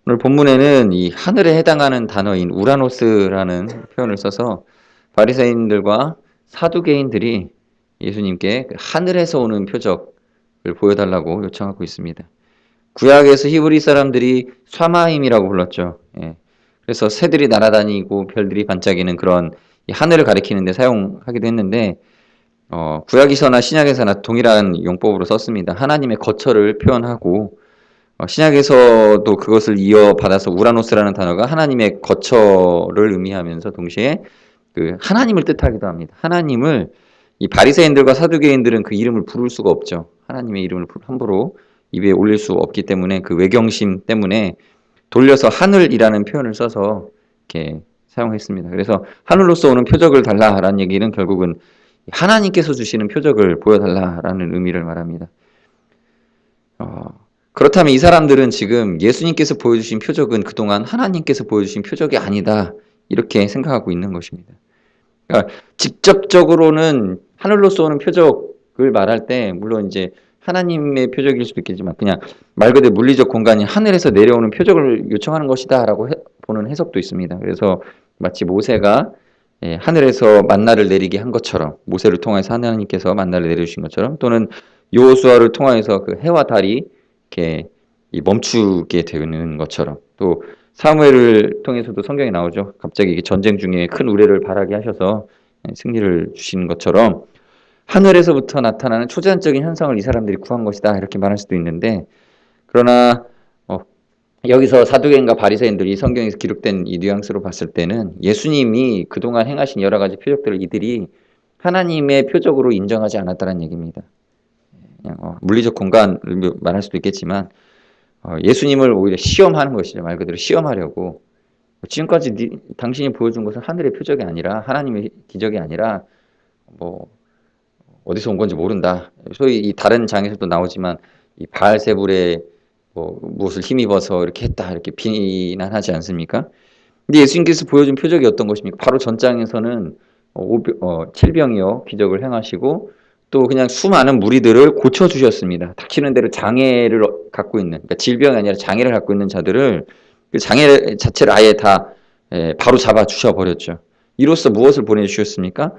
오늘 본문에는 이 하늘에 해당하는 단어인 우라노스라는 표현을 써서 바리새인들과 사두개인들이 예수님께 그 하늘에서 오는 표적을 보여달라고 요청하고 있습니다. 구약에서 히브리 사람들이 샤마임이라고 불렀죠. 예. 그래서 새들이 날아다니고 별들이 반짝이는 그런 하늘을 가리키는 데 사용하기도 했는데 구약에서나 신약에서나 동일한 용법으로 썼습니다. 하나님의 거처를 표현하고 신약에서도 그것을 이어받아서 우라노스라는 단어가 하나님의 거처를 의미하면서 동시에 그 하나님을 뜻하기도 합니다. 하나님을 이 바리새인들과 사두개인들은 그 이름을 부를 수가 없죠. 하나님의 이름을 함부로 입에 올릴 수 없기 때문에 그 외경심 때문에 돌려서 하늘이라는 표현을 써서 이렇게 사용했습니다. 그래서 하늘로서 오는 표적을 달라라는 얘기는 결국은 하나님께서 주시는 표적을 보여달라라는 의미를 말합니다. 그렇다면 이 사람들은 지금 예수님께서 보여주신 표적은 그동안 하나님께서 보여주신 표적이 아니다 이렇게 생각하고 있는 것입니다. 그러니까 직접적으로는 하늘로서 오는 표적을 말할 때 물론 이제 하나님의 표적일 수도 있겠지만 그냥 말 그대로 물리적 공간인 하늘에서 내려오는 표적을 요청하는 것이다라고 보는 해석도 있습니다. 그래서 마치 모세가 하늘에서 만나를 내리게 한 것처럼 모세를 통해서 하나님께서 만나를 내려주신 것처럼 또는 여호수아를 통해서 그 해와 달이 이렇게 멈추게 되는 것처럼 또 사무엘을 통해서도 성경에 나오죠. 갑자기 전쟁 중에 큰 우레를 발하게 하셔서 승리를 주시는 것처럼 하늘에서부터 나타나는 초자연적인 현상을 이 사람들이 구한 것이다 이렇게 말할 수도 있는데 그러나 여기서 사두개인과 바리새인들이 성경에서 기록된 이 뉘앙스로 봤을 때는 예수님이 그동안 행하신 여러 가지 표적들을 이들이 하나님의 표적으로 인정하지 않았다는 얘기입니다. 그냥 물리적 공간을 말할 수도 있겠지만 예수님을 오히려 시험하는 것이죠. 말 그대로 시험하려고. 지금까지 당신이 보여준 것은 하늘의 표적이 아니라 하나님의 기적이 아니라 뭐 어디서 온 건지 모른다. 소위 이 다른 장에서도 나오지만 이 바알세불에 무엇을 힘입어서 이렇게 했다 이렇게 비난하지 않습니까? 근데 예수님께서 보여준 표적이 어떤 것입니까? 바로 전장에서는 7병이요 기적을 행하시고 또 그냥 수많은 무리들을 고쳐주셨습니다. 닥치는 대로 장애를 갖고 있는 그러니까 질병이 아니라 장애를 갖고 있는 자들을 그 장애 자체를 아예 다 바로 잡아 주셔버렸죠. 이로써 무엇을 보내주셨습니까?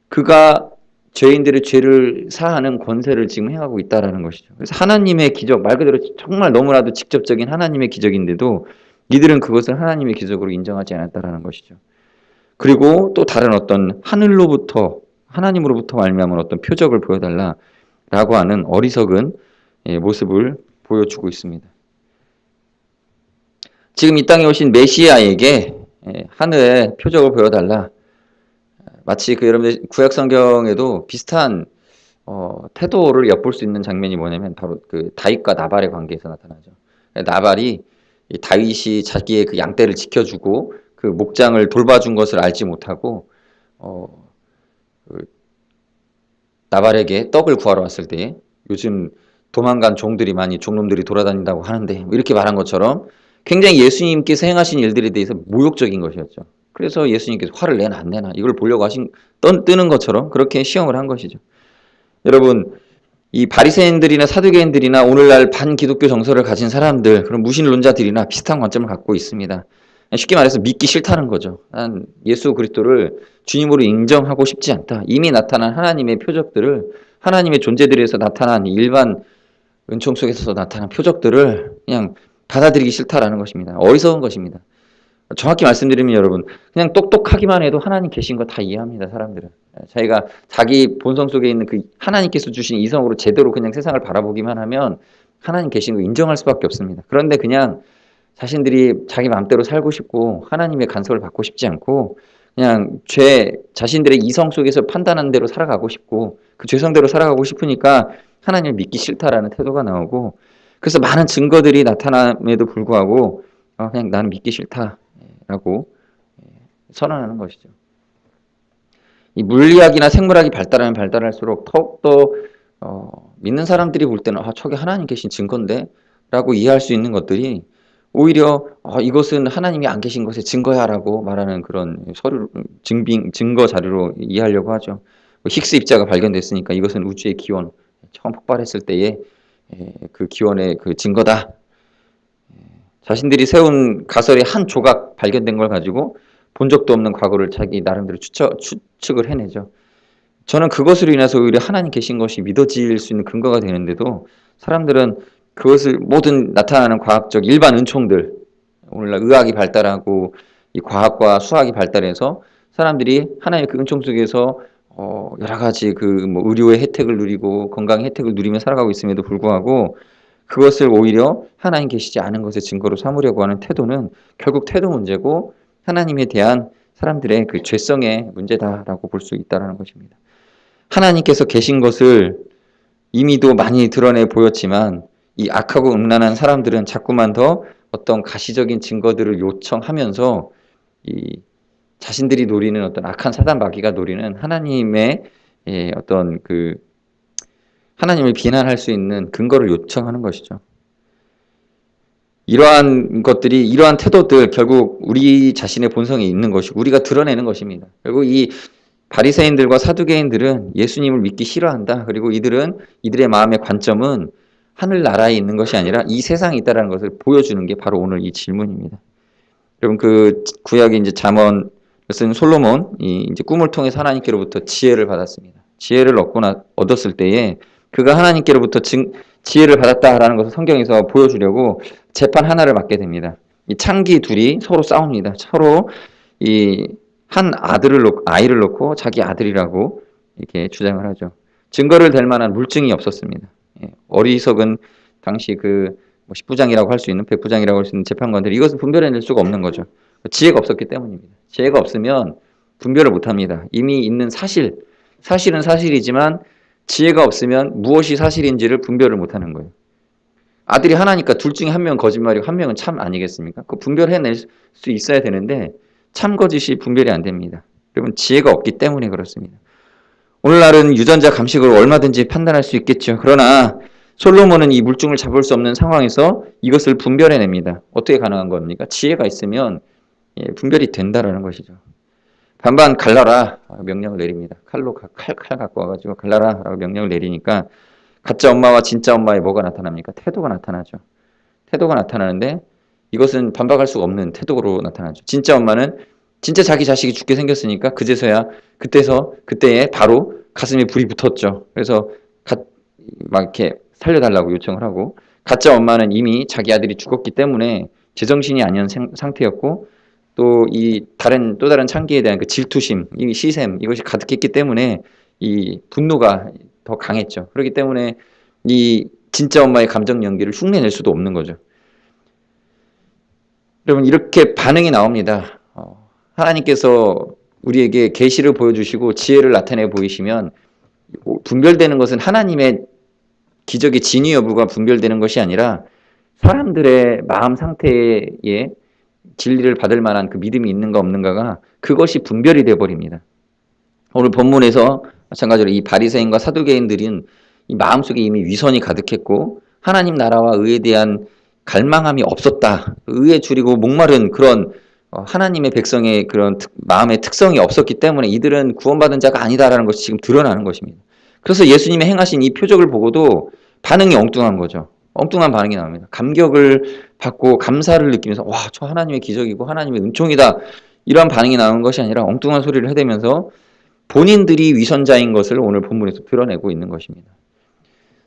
그가 죄인들의 죄를 사하는 권세를 지금 행하고 있다는 것이죠. 그래서 하나님의 기적, 말 그대로 정말 너무나도 직접적인 하나님의 기적인데도 이들은 그것을 하나님의 기적으로 인정하지 않았다는 것이죠. 그리고 또 다른 어떤 하늘로부터 하나님으로부터 말미암은 어떤 표적을 보여달라라고 하는 어리석은 모습을 보여주고 있습니다. 지금 이 땅에 오신 메시아에게 하늘의 표적을 보여달라. 마치 여러분들 구약 성경에도 비슷한 태도를 엿볼 수 있는 장면이 뭐냐면 바로 그 다윗과 나발의 관계에서 나타나죠. 나발이 이 다윗이 자기의 그 양떼를 지켜주고 그 목장을 돌봐준 것을 알지 못하고 그 나발에게 떡을 구하러 왔을 때 요즘 도망간 종들이 많이 종놈들이 돌아다닌다고 하는데 뭐 이렇게 말한 것처럼 굉장히 예수님께서 행하신 일들에 대해서 모욕적인 것이었죠. 그래서 예수님께서 화를 내나 안 내나 이걸 보려고 뜨는 것처럼 그렇게 시험을 한 것이죠. 여러분 이 바리새인들이나 사두개인들이나 오늘날 반기독교 정서를 가진 사람들 그런 무신론자들이나 비슷한 관점을 갖고 있습니다. 쉽게 말해서 믿기 싫다는 거죠. 난 예수 그리스도를 주님으로 인정하고 싶지 않다. 이미 나타난 하나님의 표적들을 하나님의 존재들에서 나타난 일반 은총 속에서 나타난 표적들을 그냥 받아들이기 싫다라는 것입니다. 어리석은 것입니다. 정확히 말씀드리면 여러분 그냥 똑똑하기만 해도 하나님 계신 거 다 이해합니다. 사람들은 자기가 자기 본성 속에 있는 그 하나님께서 주신 이성으로 제대로 그냥 세상을 바라보기만 하면 하나님 계신 거 인정할 수밖에 없습니다. 그런데 그냥 자신들이 자기 마음대로 살고 싶고 하나님의 간섭을 받고 싶지 않고 그냥 자신들의 이성 속에서 판단한 대로 살아가고 싶고 그 죄성대로 살아가고 싶으니까 하나님을 믿기 싫다라는 태도가 나오고 그래서 많은 증거들이 나타남에도 불구하고 그냥 나는 믿기 싫다라고 선언하는 것이죠. 이 물리학이나 생물학이 발달하면 발달할수록 더욱더 믿는 사람들이 볼 때는 저게 하나님 계신 증거인데 라고 이해할 수 있는 것들이 오히려 이것은 하나님이 안 계신 것의 증거야라고 말하는 그런 증거 자료로 이해하려고 하죠. 힉스 입자가 발견됐으니까 이것은 우주의 기원, 처음 폭발했을 때의 그 기원의 그 증거다. 자신들이 세운 가설의 한 조각 발견된 걸 가지고 본 적도 없는 과거를 자기 나름대로 추측을 해내죠. 저는 그것으로 인해서 오히려 하나님 계신 것이 믿어질 수 있는 근거가 되는데도 사람들은 그것을 모든 나타나는 과학적 일반 은총들, 오늘날 의학이 발달하고 이 과학과 수학이 발달해서 사람들이 하나님의 그 은총 속에서 여러 가지 그 뭐 의료의 혜택을 누리고 건강의 혜택을 누리며 살아가고 있음에도 불구하고 그것을 오히려 하나님 계시지 않은 것의 증거로 삼으려고 하는 태도는 결국 태도 문제고 하나님에 대한 사람들의 그 죄성의 문제다라고 볼 수 있다는 것입니다. 하나님께서 계신 것을 이미도 많이 드러내 보였지만 이 악하고 음란한 사람들은 자꾸만 더 어떤 가시적인 증거들을 요청하면서 이 자신들이 노리는 어떤 악한 사단 마귀가 노리는 하나님의 어떤 그 하나님을 비난할 수 있는 근거를 요청하는 것이죠. 이러한 것들이 이러한 태도들 결국 우리 자신의 본성에 있는 것이고 우리가 드러내는 것입니다. 결국 이 바리새인들과 사두개인들은 예수님을 믿기 싫어한다. 그리고 이들의 마음의 관점은 하늘나라에 있는 것이 아니라 이 세상에 있다는 것을 보여주는 게 바로 오늘 이 질문입니다. 여러분 그 구약의 이제 잠언 쓴 솔로몬이 이제 꿈을 통해서 하나님께로부터 지혜를 받았습니다. 지혜를 얻었을 때에 그가 하나님께로부터 지혜를 받았다라는 것을 성경에서 보여주려고 재판 하나를 맡게 됩니다. 이 창기 둘이 서로 싸웁니다. 서로 이 한 아이를 놓고 자기 아들이라고 이렇게 주장을 하죠. 증거를 댈 만한 물증이 없었습니다. 어리석은 당시 그 10부장이라고 할 수 있는 100부장이라고 할 수 있는 재판관들이 이것을 분별해낼 수가 없는 거죠. 지혜가 없었기 때문입니다. 지혜가 없으면 분별을 못합니다. 이미 있는 사실은 사실이지만 지혜가 없으면 무엇이 사실인지를 분별을 못하는 거예요. 아들이 하나니까 둘 중에 한 명은 거짓말이고 한 명은 참 아니겠습니까? 그 분별해낼 수 있어야 되는데 참 거짓이 분별이 안 됩니다. 여러분 지혜가 없기 때문에 그렇습니다. 오늘날은 유전자 감식으로 얼마든지 판단할 수 있겠죠. 그러나 솔로몬은 이 물증을 잡을 수 없는 상황에서 이것을 분별해냅니다. 어떻게 가능한 겁니까? 지혜가 있으면 분별이 된다라는 것이죠. 반반 갈라라 명령을 내립니다. 칼 갖고 와가지고 갈라라라고 명령을 내리니까 가짜 엄마와 진짜 엄마의 뭐가 나타납니까? 태도가 나타나죠. 태도가 나타나는데 이것은 반박할 수가 없는 태도로 나타나죠. 진짜 엄마는 진짜 자기 자식이 죽게 생겼으니까 그때에 바로 가슴에 불이 붙었죠. 그래서 막 이렇게 살려달라고 요청을 하고 가짜 엄마는 이미 자기 아들이 죽었기 때문에 제정신이 아닌 상태였고 또 다른 창기에 대한 그 질투심, 이 시샘 이것이 가득했기 때문에 이 분노가 더 강했죠. 그렇기 때문에 이 진짜 엄마의 감정 연기를 흉내낼 수도 없는 거죠. 여러분 이렇게 반응이 나옵니다. 하나님께서 우리에게 계시를 보여주시고 지혜를 나타내 보이시면 분별되는 것은 하나님의 기적의 진위 여부가 분별되는 것이 아니라 사람들의 마음 상태에 진리를 받을 만한 그 믿음이 있는가 없는가가 그것이 분별이 되어버립니다. 오늘 본문에서 마찬가지로 이 바리새인과 사두개인들은 이 마음속에 이미 위선이 가득했고 하나님 나라와 의에 대한 갈망함이 없었다. 의에 줄이고 목마른 그런 하나님의 백성의 그런 마음의 특성이 없었기 때문에 이들은 구원받은 자가 아니다라는 것이 지금 드러나는 것입니다. 그래서 예수님이 행하신 이 표적을 보고도 반응이 엉뚱한 거죠. 엉뚱한 반응이 나옵니다. 감격을 받고 감사를 느끼면서 와, 저 하나님의 기적이고 하나님의 은총이다. 이런 반응이 나오는 것이 아니라 엉뚱한 소리를 해대면서 본인들이 위선자인 것을 오늘 본문에서 드러내고 있는 것입니다.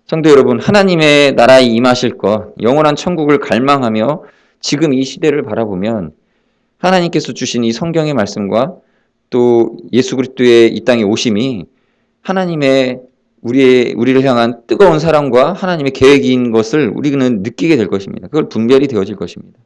성도 여러분, 하나님의 나라에 임하실 것, 영원한 천국을 갈망하며 지금 이 시대를 바라보면 하나님께서 주신 이 성경의 말씀과 또 예수 그리스도의 이 땅에 오심이 하나님의 우리를 향한 뜨거운 사랑과 하나님의 계획인 것을 우리는 느끼게 될 것입니다. 그걸 분별이 되어질 것입니다.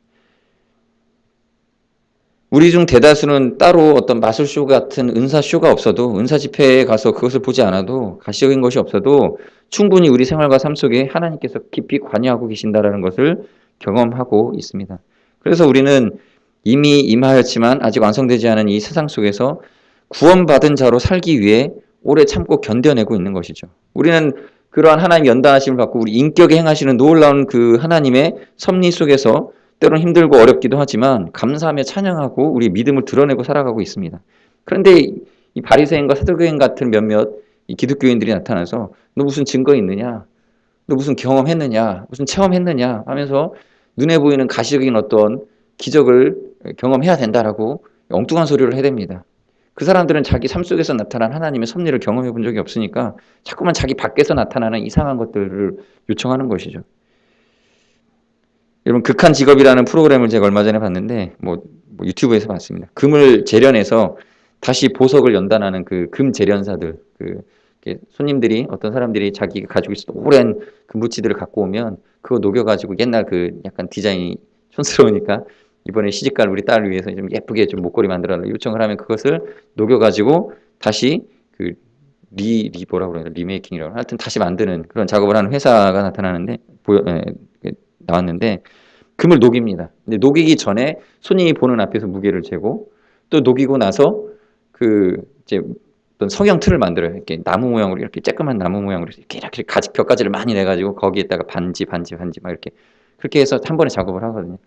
우리 중 대다수는 따로 어떤 마술쇼 같은 은사쇼가 없어도 은사 집회에 가서 그것을 보지 않아도 가시적인 것이 없어도 충분히 우리 생활과 삶 속에 하나님께서 깊이 관여하고 계신다는 것을 경험하고 있습니다. 그래서 우리는 이미 임하였지만 아직 완성되지 않은 이 세상 속에서 구원받은 자로 살기 위해 오래 참고 견뎌내고 있는 것이죠. 우리는 그러한 하나님의 연단하심을 받고 우리 인격에 행하시는 놀라운 그 하나님의 섭리 속에서 때로는 힘들고 어렵기도 하지만 감사하며 찬양하고 우리 믿음을 드러내고 살아가고 있습니다. 그런데 이 바리새인과 사두개인 같은 몇몇 이 기독교인들이 나타나서 너 무슨 증거 있느냐? 너 무슨 경험했느냐? 무슨 체험했느냐? 하면서 눈에 보이는 가시적인 어떤 기적을 경험해야 된다라고 엉뚱한 소리를 해댑니다. 그 사람들은 자기 삶 속에서 나타난 하나님의 섭리를 경험해 본 적이 없으니까 자꾸만 자기 밖에서 나타나는 이상한 것들을 요청하는 것이죠. 여러분, 극한 직업이라는 프로그램을 제가 얼마 전에 봤는데 뭐 유튜브에서 봤습니다. 금을 재련해서 다시 보석을 연단하는 그 금 재련사들, 손님들이, 어떤 사람들이 자기가 가지고 있었던 오랜 금붙이들을 갖고 오면 그거 녹여가지고, 옛날 그 약간 디자인이 촌스러우니까 이번에 시집갈 우리 딸을 위해서 좀 예쁘게 좀 목걸이 만들어라 요청을 하면 그것을 녹여가지고 다시 그 뭐라고 그러나, 리메이킹이라고, 하여튼 다시 만드는 그런 작업을 하는 회사가 나왔는데, 금을 녹입니다. 근데 녹이기 전에 손님이 보는 앞에서 무게를 재고, 또 녹이고 나서 이제 어떤 성형 틀을 만들어요. 이렇게 나무 모양으로, 이렇게 쬐끄만 나무 모양으로 이렇게 벽가지를 많이 내가지고 거기에다가 반지 막 이렇게, 그렇게 해서 한 번에 작업을 하거든요.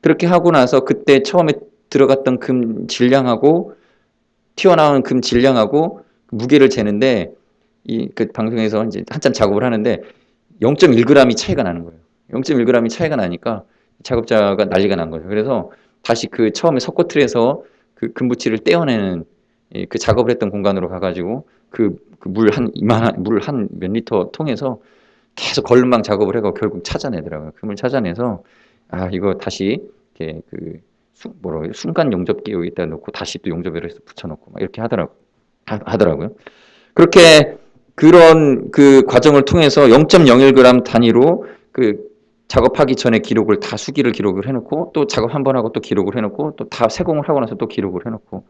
그렇게 하고 나서 그때 처음에 들어갔던 금 질량하고 튀어나오는 금 질량하고 무게를 재는데, 그 방송에서 이제 한참 작업을 하는데 0.1g이 차이가 나는 거예요. 0.1g이 차이가 나니까 작업자가 난리가 난 거죠. 그래서 다시 그 처음에 석고틀에서 그 금붙이를 떼어내는 그 작업을 했던 공간으로 가가지고 물 한 몇 리터 통해서 계속 걸름망 작업을 해서 결국 찾아내더라고요. 금을 찾아내서, 이거 다시 이렇게 순간 용접기 여기다 놓고 다시 또 용접을 해서 붙여놓고 막 이렇게 하더라고요. 그렇게 그런 그 과정을 통해서 0.01g 단위로 작업하기 전에 기록을 다 수기를 기록을 해놓고, 또 작업 한 번 하고 또 기록을 해놓고, 또 다 세공을 하고 나서 또 기록을 해놓고,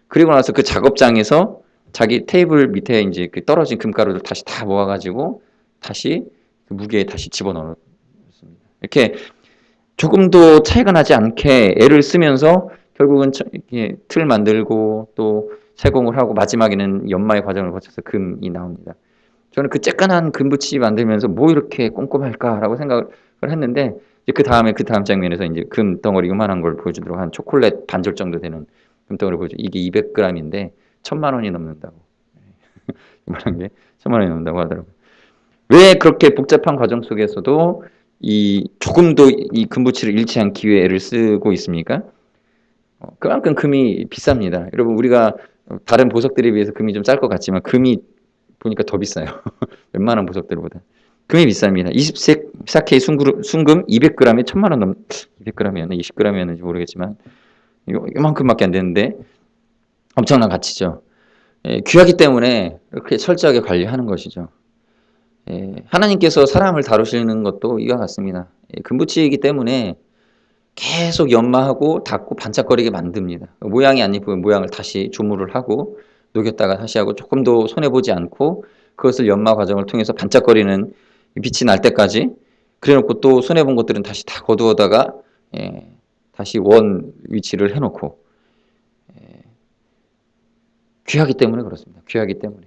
그리고 나서 그 작업장에서 자기 테이블 밑에 이제 그 떨어진 금가루를 다시 다 모아가지고 다시 그 무게에 다시 집어넣었습니다. 이렇게 조금도 차이가 나지 않게 애를 쓰면서 결국은 이렇게 틀 만들고 또 세공을 하고 마지막에는 연마의 과정을 거쳐서 금이 나옵니다. 저는 그 쬐끈한 금붙이 만들면서 뭐 이렇게 꼼꼼할까라고 생각을 했는데, 이제 그 다음 장면에서 이제 금 덩어리 요만한 걸 보여주도록, 한 초콜릿 반절 정도 되는 금덩어리 보여줘. 이게 200g인데 1,000만 원이 넘는다고. 요만한 게 1,000만 원이 넘는다고 하더라고요. 왜 그렇게 복잡한 과정 속에서도 조금도 이 금붙이를 잃지 않기 위해 애를 쓰고 있습니까? 그만큼 금이 비쌉니다. 여러분, 우리가 다른 보석들에 비해서 금이 좀 쌀 것 같지만 금이 보니까 더 비싸요. 웬만한 보석들보다. 금이 비쌉니다. 24K 순금 200g에 1,000만 원 200g이었나 20g이었는지 모르겠지만 요만큼밖에 안 되는데 엄청난 가치죠. 귀하기 때문에 이렇게 철저하게 관리하는 것이죠. 하나님께서 사람을 다루시는 것도 이와 같습니다. 금붙이이기 때문에 계속 연마하고 닦고 반짝거리게 만듭니다. 모양이 안 예쁘면 모양을 다시 조물을 하고 녹였다가 다시 하고, 조금도 손해보지 않고 그것을 연마 과정을 통해서 반짝거리는 빛이 날 때까지 그래놓고, 또 손해본 것들은 다시 다 거두어다가 다시 원 위치를 해놓고, 귀하기 때문에 그렇습니다. 귀하기 때문에.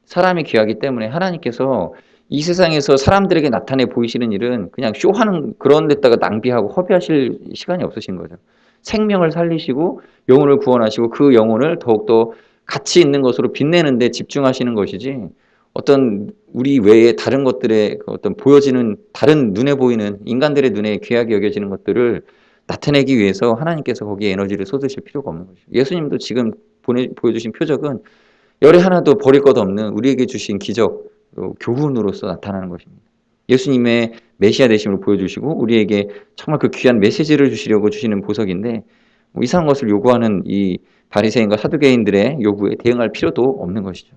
사람이 귀하기 때문에 하나님께서 이 세상에서 사람들에게 나타내 보이시는 일은 그냥 쇼하는 그런 데다가 낭비하고 허비하실 시간이 없으신 거죠. 생명을 살리시고 영혼을 구원하시고 그 영혼을 더욱더 가치 있는 것으로 빛내는 데 집중하시는 것이지, 어떤 우리 외에 다른 것들의 어떤 보여지는, 다른 눈에 보이는 인간들의 눈에 귀하게 여겨지는 것들을 나타내기 위해서 하나님께서 거기에 에너지를 쏟으실 필요가 없는 것이죠. 예수님도 지금 보여주신 표적은 열에 하나도 버릴 것 없는 우리에게 주신 기적, 교훈으로서 나타나는 것입니다. 예수님의 메시아 되심을 보여주시고 우리에게 정말 그 귀한 메시지를 주시려고 주시는 보석인데, 이상한 것을 요구하는 이 바리새인과 사두개인들의 요구에 대응할 필요도 없는 것이죠.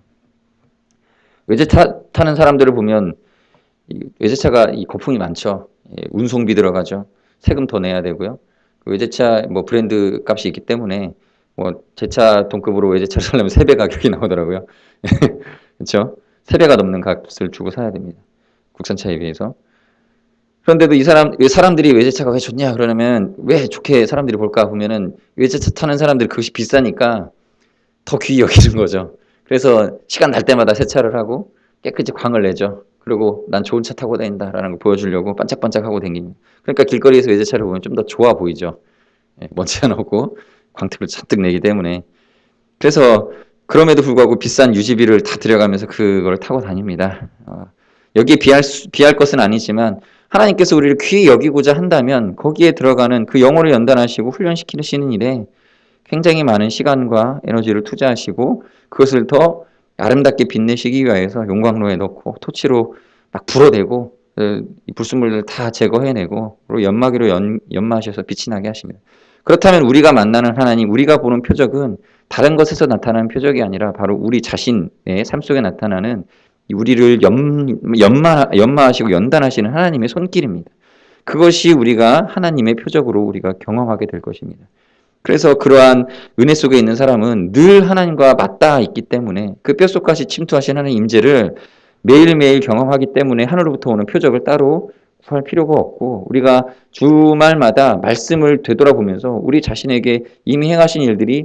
외제차 타는 사람들을 보면 외제차가 거품이 많죠. 운송비 들어가죠. 세금 더 내야 되고요. 외제차 브랜드 값이 있기 때문에 제 차 동급으로 외제차를 사려면 3배 가격이 나오더라고요. 그렇죠? 3배가 넘는 값을 주고 사야 됩니다. 국산차에 비해서. 그런데도 왜 사람들이 외제차가 왜 좋냐 그러면, 왜 좋게 사람들이 볼까 보면은 외제차 타는 사람들이 그것이 비싸니까 더 귀히 여기는 거죠. 그래서 시간 날 때마다 세차를 하고 깨끗이 광을 내죠. 그리고 난 좋은 차 타고 다닌다라는 걸 보여주려고 반짝반짝하고 다닙니다. 그러니까 길거리에서 외제차를 보면 좀 더 좋아 보이죠. 먼지 안 오고 광택을 잔뜩 내기 때문에. 그래서 그럼에도 불구하고 비싼 유지비를 다 들여가면서 그걸 타고 다닙니다. 여기에 비할 것은 아니지만 하나님께서 우리를 귀히 여기고자 한다면 거기에 들어가는 그 영혼을 연단하시고 훈련시키시는 일에 굉장히 많은 시간과 에너지를 투자하시고 그것을 더 아름답게 빛내시기 위해서 용광로에 넣고 토치로 막 불어대고 이 불순물들을 다 제거해내고 그리고 연마기로 연마하셔서 빛이 나게 하십니다. 그렇다면 우리가 만나는 하나님, 우리가 보는 표적은 다른 것에서 나타나는 표적이 아니라 바로 우리 자신의 삶 속에 나타나는 우리를 연마하시고 연단하시는 하나님의 손길입니다. 그것이 우리가 하나님의 표적으로 우리가 경험하게 될 것입니다. 그래서 그러한 은혜 속에 있는 사람은 늘 하나님과 맞닿아 있기 때문에 그 뼛속까지 침투하신 하나님의 임재를 매일매일 경험하기 때문에 하늘로부터 오는 표적을 따로 구할 필요가 없고 우리가 주말마다 말씀을 되돌아보면서 우리 자신에게 이미 행하신 일들이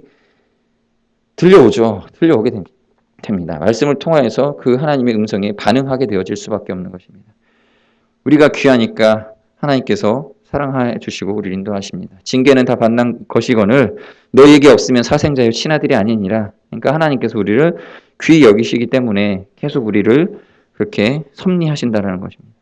들려오게 됩니다. 말씀을 통하여서 그 하나님의 음성에 반응하게 되어질 수밖에 없는 것입니다. 우리가 귀하니까 하나님께서 사랑해 주시고 우리를 인도하십니다. 징계는 다 받는 것이거늘 너희에게 없으면 사생자여 친아들이 아니니라. 그러니까 하나님께서 우리를 귀히 여기시기 때문에 계속 우리를 그렇게 섭리하신다라는 것입니다.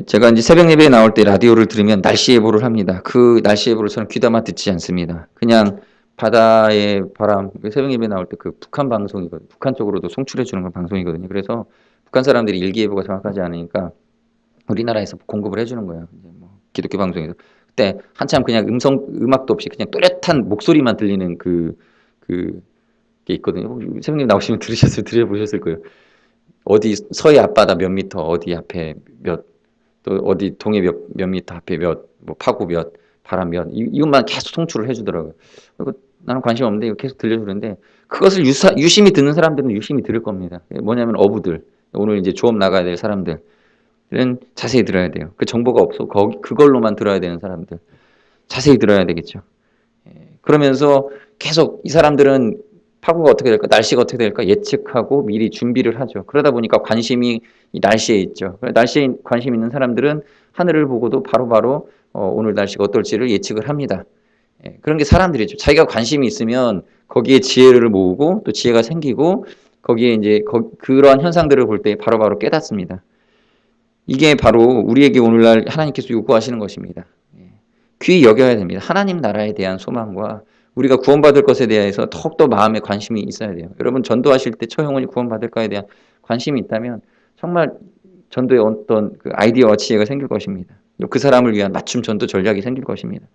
제가 이제 새벽 예배에 나올 때 라디오를 들으면 날씨 예보를 합니다. 그 날씨 예보를 저는 귀담아 듣지 않습니다. 그냥 바다의 바람, 새벽 예배 나올 때 그 북한 방송이거든요. 북한 쪽으로도 송출해 주는 건 방송이거든요. 그래서 북한 사람들이 일기예보가 정확하지 않으니까 우리나라에서 공급을 해주는 거예요. 뭐 기독교 방송에서. 그때 한참 그냥 음악도 없이 그냥 또렷한 목소리만 들리는 게 있거든요. 새벽님 나오시면 들어보셨을 거예요. 어디 서해 앞바다 몇 미터, 어디 앞에 몇, 또 어디 동해 몇 미터 앞에 몇, 뭐 파고 몇, 바람 몇, 이것만 계속 송출을 해주더라고요. 그리고 나는 관심 없는데 이거 계속 들려주는데 그것을 유심히 듣는 사람들은 유심히 들을 겁니다. 뭐냐면 어부들, 오늘 이제 조업 나가야 될 사람들. 은 자세히 들어야 돼요. 그 정보가 없어. 그걸로만 들어야 되는 사람들. 자세히 들어야 되겠죠. 그러면서 계속 이 사람들은 파고가 어떻게 될까, 날씨가 어떻게 될까 예측하고 미리 준비를 하죠. 그러다 보니까 관심이 이 날씨에 있죠. 날씨에 관심 있는 사람들은 하늘을 보고도 바로바로 오늘 날씨가 어떨지를 예측을 합니다. 그런 게 사람들이죠. 자기가 관심이 있으면 거기에 지혜를 모으고 또 지혜가 생기고 거기에 이제 그러한 현상들을 볼 때 바로바로 깨닫습니다. 이게 바로 우리에게 오늘날 하나님께서 요구하시는 것입니다. 귀히 여겨야 됩니다. 하나님 나라에 대한 소망과 우리가 구원받을 것에 대해서 더욱더 마음에 관심이 있어야 돼요. 여러분 전도하실 때 처형원이 구원받을까에 대한 관심이 있다면 정말 전도에 어떤 그 아이디어와 지혜가 생길 것입니다. 그 사람을 위한 맞춤 전도 전략이 생길 것입니다.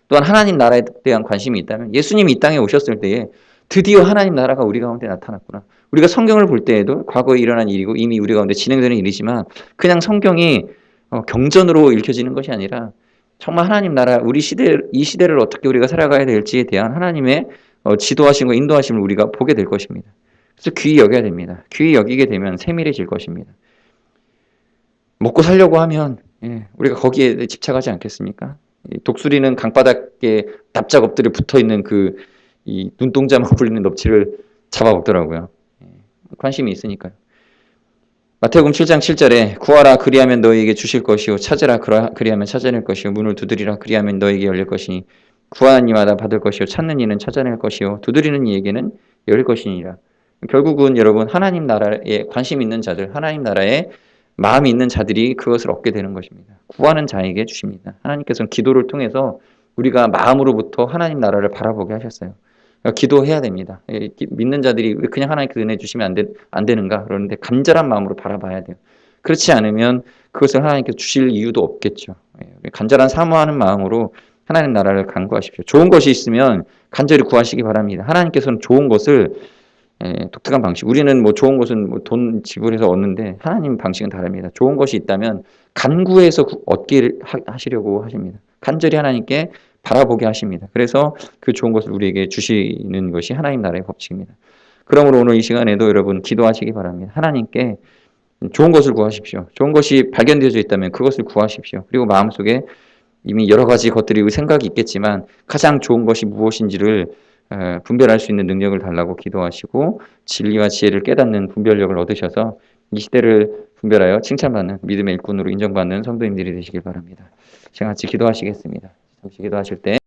또한 하나님 나라에 대한 관심이 있다면 예수님이 이 땅에 오셨을 때에 드디어 하나님 나라가 우리 가운데 나타났구나. 우리가 성경을 볼 때에도 과거에 일어난 일이고 이미 우리 가운데 진행되는 일이지만 그냥 성경이 경전으로 읽혀지는 것이 아니라 정말 하나님 나라 이 시대를 어떻게 우리가 살아가야 될지에 대한 하나님의 지도하심과 인도하심을 우리가 보게 될 것입니다. 그래서 귀히 여겨야 됩니다. 귀히 여기게 되면 세밀해질 것입니다. 먹고 살려고 하면 우리가 거기에 집착하지 않겠습니까? 독수리는 강바닥에 납작 엎드려 붙어있는 이 눈동자만 굴리는 넙치를 잡아먹더라고요. 관심이 있으니까요. 마태복음 7장 7절에 구하라 그리하면 너희에게 주실 것이요 찾으라 그리하면 찾아낼 것이요 문을 두드리라 그리하면 너희에게 열릴 것이니 구하는 이마다 받을 것이요 찾는 이는 찾아낼 것이요 두드리는 이에게는 열릴 것이니라. 결국은 여러분 하나님 나라에 관심 있는 자들, 하나님 나라에 마음이 있는 자들이 그것을 얻게 되는 것입니다. 구하는 자에게 주십니다. 하나님께서는 기도를 통해서 우리가 마음으로부터 하나님 나라를 바라보게 하셨어요. 기도해야 됩니다. 믿는 자들이 왜 그냥 하나님께 은혜 주시면 안 되는가 그러는데 간절한 마음으로 바라봐야 돼요. 그렇지 않으면 그것을 하나님께서 주실 이유도 없겠죠. 간절한 사모하는 마음으로 하나님 나라를 간구하십시오. 좋은 것이 있으면 간절히 구하시기 바랍니다. 하나님께서는 좋은 것을 독특한 방식. 우리는 뭐 좋은 것은 뭐 돈 지불해서 얻는데 하나님 방식은 다릅니다. 좋은 것이 있다면 간구해서 얻기를 하시려고 하십니다. 간절히 하나님께 바라보게 하십니다. 그래서 그 좋은 것을 우리에게 주시는 것이 하나님 나라의 법칙입니다. 그러므로 오늘 이 시간에도 여러분 기도하시기 바랍니다. 하나님께 좋은 것을 구하십시오. 좋은 것이 발견되어져 있다면 그것을 구하십시오. 그리고 마음속에 이미 여러 가지 것들이 생각이 있겠지만 가장 좋은 것이 무엇인지를 분별할 수 있는 능력을 달라고 기도하시고 진리와 지혜를 깨닫는 분별력을 얻으셔서 이 시대를 분별하여 칭찬받는 믿음의 일꾼으로 인정받는 성도님들이 되시길 바랍니다. 제가 같이 기도하시겠습니다. 잠시 기도하실 때